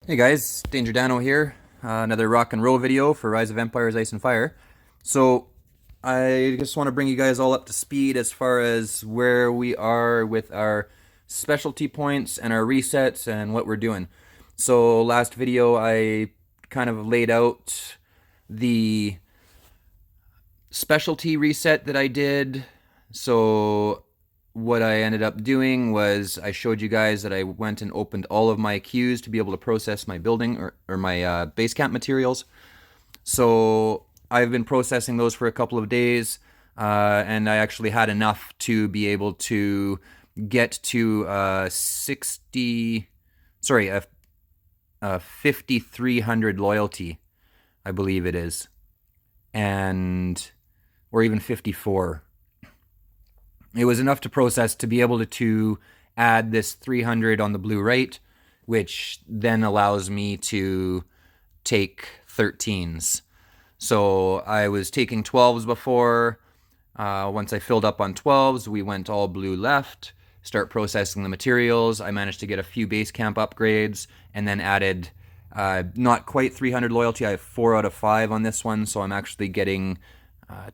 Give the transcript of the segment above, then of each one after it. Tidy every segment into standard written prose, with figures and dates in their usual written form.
Hey guys, Danger Dano here. Another rock and roll video for Rise of Empires Ice and Fire. So, I just want to bring you guys all up to speed as far as where we are with our specialty points and our resets and what we're doing. So, last video I kind of laid out the specialty reset that I did. So, what I ended up doing was I showed you guys that I went and opened all of my queues to be able to process my building or my base camp materials. So I've been processing those for a couple of days, and I actually had enough to be able to get to 5,300 loyalty, I believe it is, and or even 54. It was enough to process to be able to add this 300 on the blue right, which then allows me to take 13s. So I was taking 12s before. Once I filled up on 12s, we went all blue left, start processing the materials. I managed to get a few base camp upgrades and then added not quite 300 loyalty. I have 4 out of 5 on this one, so I'm actually getting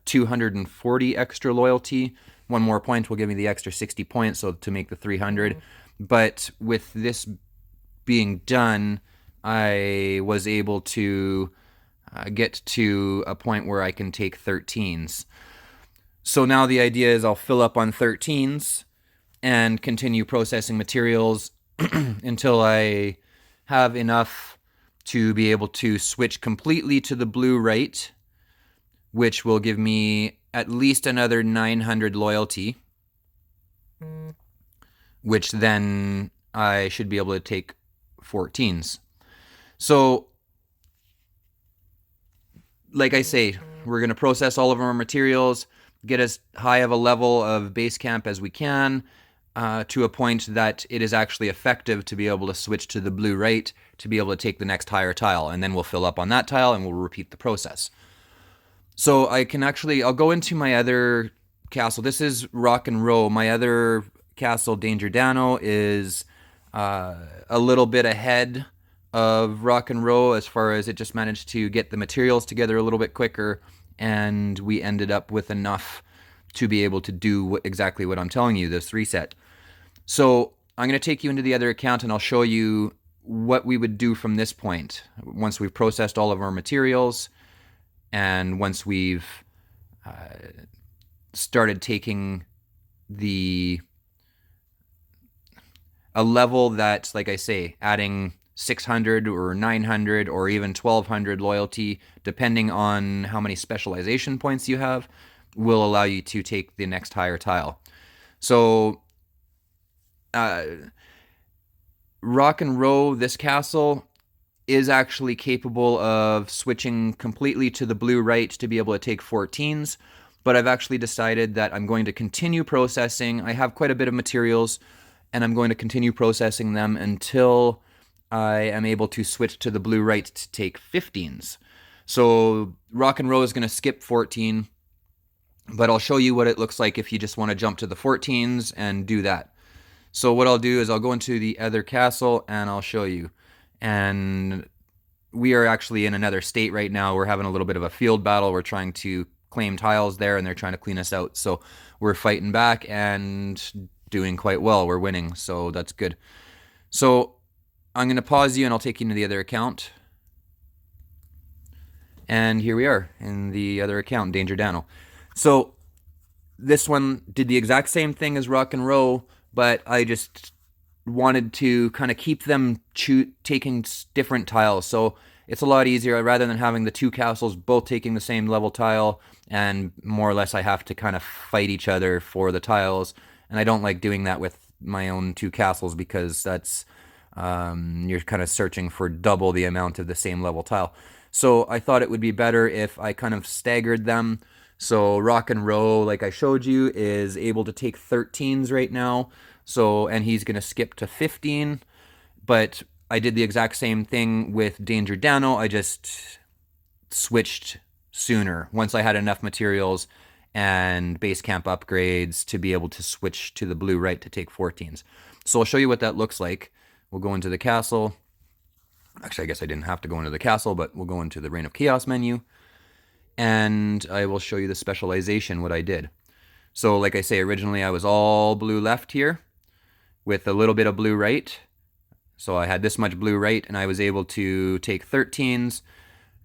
240 extra loyalty. One more point will give me the extra 60 points, so to make the 300. But with this being done, I was able to get to a point where I can take 13s. So now the idea is I'll fill up on 13s and continue processing materials until I have enough to be able to switch completely to the blue right, which will give me at least another 900 loyalty, which then I should be able to take 14s. So, like I say, we're going to process all of our materials, get as high of a level of base camp as we can, to a point that it is actually effective to be able to switch to the blue right to be able to take the next higher tile, and then we'll fill up on that tile and we'll repeat the process. So I'll go into my other castle. This is RoC and RoC. My other castle, Danger Dano, is a little bit ahead of RoC and RoC as far as it just managed to get the materials together a little bit quicker, and we ended up with enough to be able to do exactly what I'm telling you, this reset. So I'm going to take you into the other account and I'll show you what we would do from this point once we've processed all of our materials and once we've started taking a level that, like I say, adding 600 or 900 or even 1200 loyalty, depending on how many specialization points you have, will allow you to take the next higher tile. So RoC and RoC, this castle, is actually capable of switching completely to the blue right to be able to take 14s, but I've actually decided that I'm going to continue processing. I have quite a bit of materials, and I'm going to continue processing them until I am able to switch to the blue right to take 15s. So RoC and RoC is going to skip 14, but I'll show you what it looks like if you just want to jump to the 14s and do that. So what I'll do is I'll go into the other castle and I'll show you. And we are actually in another state right now. We're having a little bit of a field battle. We're trying to claim tiles there, and they're trying to clean us out. So we're fighting back and doing quite well. We're winning, so that's good. So I'm going to pause you, and I'll take you to the other account. And here we are in the other account, Danger Dano. So this one did the exact same thing as RoC and RoC, but I just wanted to kind of keep them taking different tiles. So it's a lot easier rather than having the two castles both taking the same level tile, and more or less I have to kind of fight each other for the tiles. And I don't like doing that with my own two castles because that's you're kind of searching for double the amount of the same level tile. So I thought it would be better if I kind of staggered them. So RoC and RoC, like I showed you, is able to take 13s right now. So, and he's going to skip to 15. But I did the exact same thing with Danger Dano. I just switched sooner once I had enough materials and base camp upgrades to be able to switch to the blue right to take 14s. So I'll show you what that looks like. We'll go into the castle. Actually, I guess I didn't have to go into the castle, but we'll go into the Reign of Chaos menu. And I will show you the specialization, what I did. So like I say, originally I was all blue left here with a little bit of blue right. So I had this much blue right, and I was able to take 13s.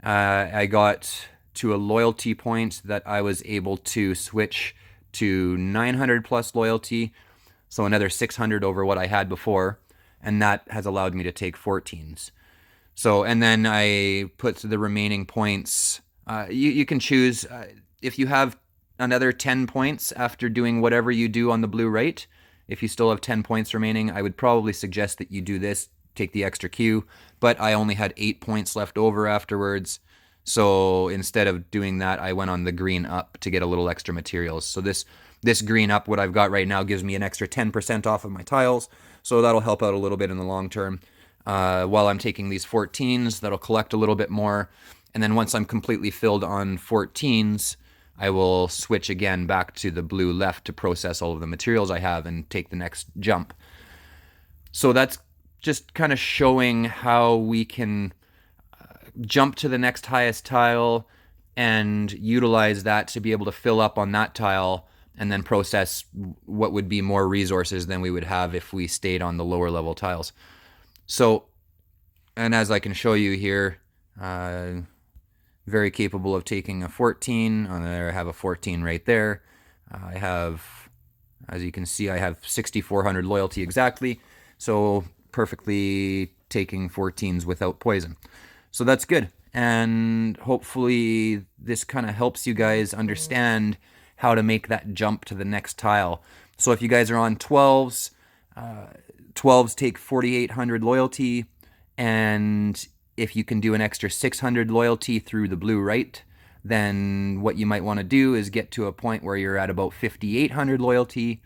I got to a loyalty point that I was able to switch to 900 plus loyalty, so another 600 over what I had before, and that has allowed me to take 14s. So, and then I put the remaining points. You can choose if you have another 10 points after doing whatever you do on the blue right. If you still have 10 points remaining, I would probably suggest that you do this, take the extra Q, but I only had 8 points left over afterwards. So instead of doing that, I went on the green up to get a little extra materials. So this green up, what I've got right now, gives me an extra 10% off of my tiles. So that'll help out a little bit in the long term. While I'm taking these 14s, that'll collect a little bit more. And then once I'm completely filled on 14s, I will switch again back to the blue left to process all of the materials I have and take the next jump. So that's just kind of showing how we can jump to the next highest tile and utilize that to be able to fill up on that tile and then process what would be more resources than we would have if we stayed on the lower level tiles. So, and as I can show you here, very capable of taking a 14. On there I have a 14 right there. I have, as you can see, I have 6,400 loyalty exactly. So perfectly taking 14s without poison. So that's good. And hopefully this kind of helps you guys understand how to make that jump to the next tile. So if you guys are on 12s, 12s take 4,800 loyalty, and if you can do an extra 600 loyalty through the blue right, then what you might want to do is get to a point where you're at about 5,800 loyalty,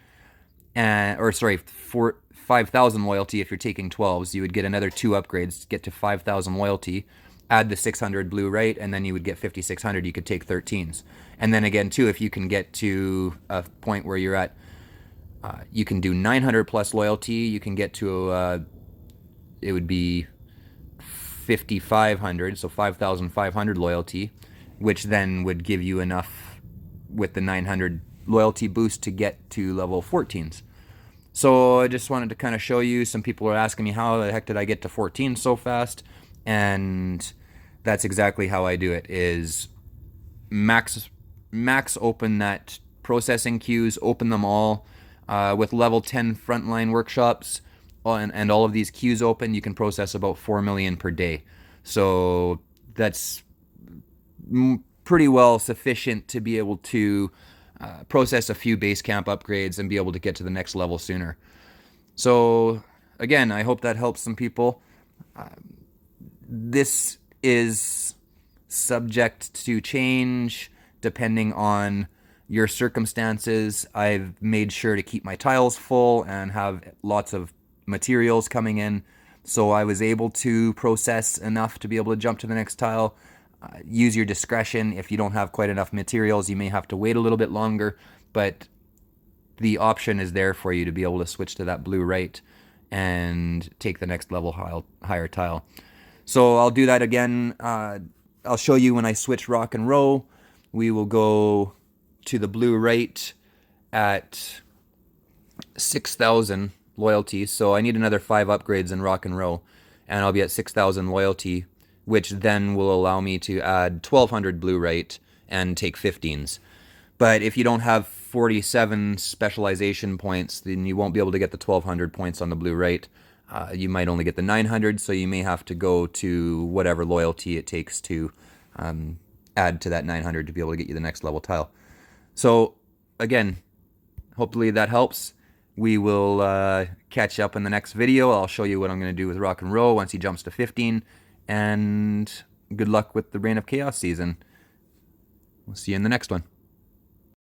or sorry, 5,000 loyalty. If you're taking 12s, you would get another 2 upgrades to get to 5,000 loyalty, add the 600 blue right, and then you would get 5,600. You could take 13s. And then again, too, if you can get to a point where you're at, you can do 900 plus loyalty, you can get to, it would be 5,500, so 5,500 loyalty, which then would give you enough with the 900 loyalty boost to get to level 14s. So I just wanted to kind of show you. Some people are asking me, how the heck did I get to 14 so fast? And that's exactly how I do it, is max open that processing queues, open them all. With level 10 frontline workshops and all of these queues open, you can process about 4 million per day. So that's pretty well sufficient to be able to process a few base camp upgrades and be able to get to the next level sooner. So again, I hope that helps some people. This is subject to change depending on your circumstances. I've made sure to keep my tiles full and have lots of materials coming in, so I was able to process enough to be able to jump to the next tile. Use your discretion. If you don't have quite enough materials, you may have to wait a little bit longer, but the option is there for you to be able to switch to that blue right and take the next level higher tile. So I'll do that again. I'll show you when I switch RoC and RoC. We will go to the blue right at 6,000 loyalty. So I need another 5 upgrades in RoC and RoC, and I'll be at 6,000 loyalty, which then will allow me to add 1,200 blue right and take 15s. But if you don't have 47 specialization points, then you won't be able to get the 1,200 points on the blue right. You might only get the 900, so you may have to go to whatever loyalty it takes to add to that 900 to be able to get you the next level tile. So again, hopefully that helps. We will catch up in the next video. I'll show you what I'm going to do with RoC and RoC once he jumps to 15. And good luck with the Reign of Chaos season. We'll see you in the next one.